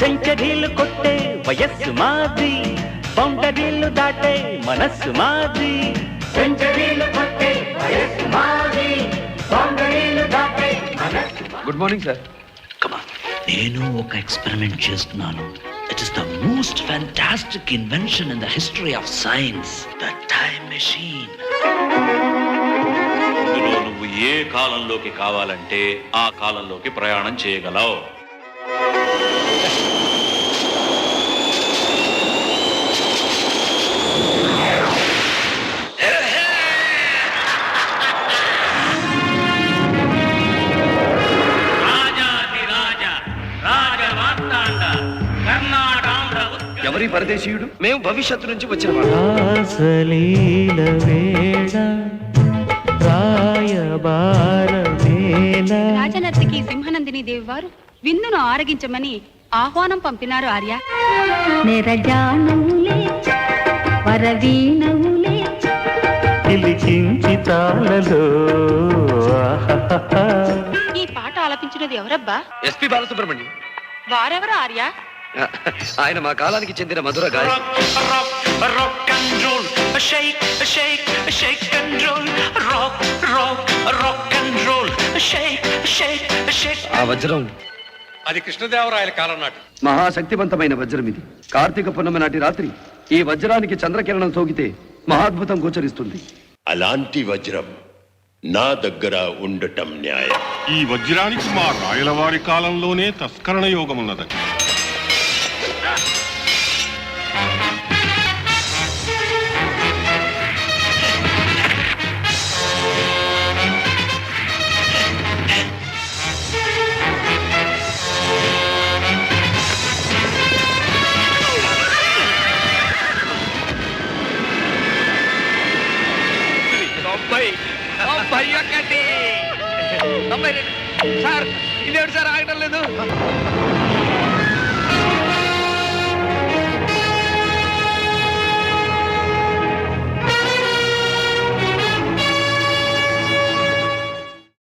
సెంచరీలు కొట్టే వయస్సు మాది, బౌండరీలు దాటే మనస్సు మాది. సెంచరీలు కొట్టే వయస్సు మాది, బౌండరీలు దాటే మనస్సు. Good morning sir. నేను ఒక ఎక్స్పెరిమెంట్ చేస్తున్నాను. It is the most fantastic invention in the history of science, the time machine. ఇందులో నువ్వు ఏ కాలంలోకి కావాలంటే ఆ కాలంలోకి ప్రయాణం చేయగలవు. ఎవరి పరదేశీయుడు? మేము భవిష్యత్తు నుంచి వచ్చిన వాళ్ళు. రాజనర్తకి సింహనందిని దేవి వారు విందును ఆరగించమని ఆహ్వానం పంపినారు ఆర్య. ఈ పాట ఆలపించినది ఎవరబ్బా? ఎస్పి బాలసుబ్రహ్మణ్యం. వారెవరు ఆర్య? ఆయన మా కాలానికి చెందిన మధుర గాయకుడు. ఆ వజ్రం అది కృష్ణదేవరాయల కాలం నాటి మహాశక్తివంతమైన వజ్రం. ఇది కార్తీక పూర్ణమి నాటి రాత్రి ఈ వజ్రానికి చంద్రకిరణం సోకితే మహాద్భుతం గోచరిస్తుంది. అలాంటి వజ్రం నా దగ్గర ఉండటం న్యాయం. ఈ వజ్రానికి మా రాయలవారి కాలంలోనే తస్కరణ యోగం ఉన్నదని. సార్ ఇదేంటి సార్ ఆగటం లేదు?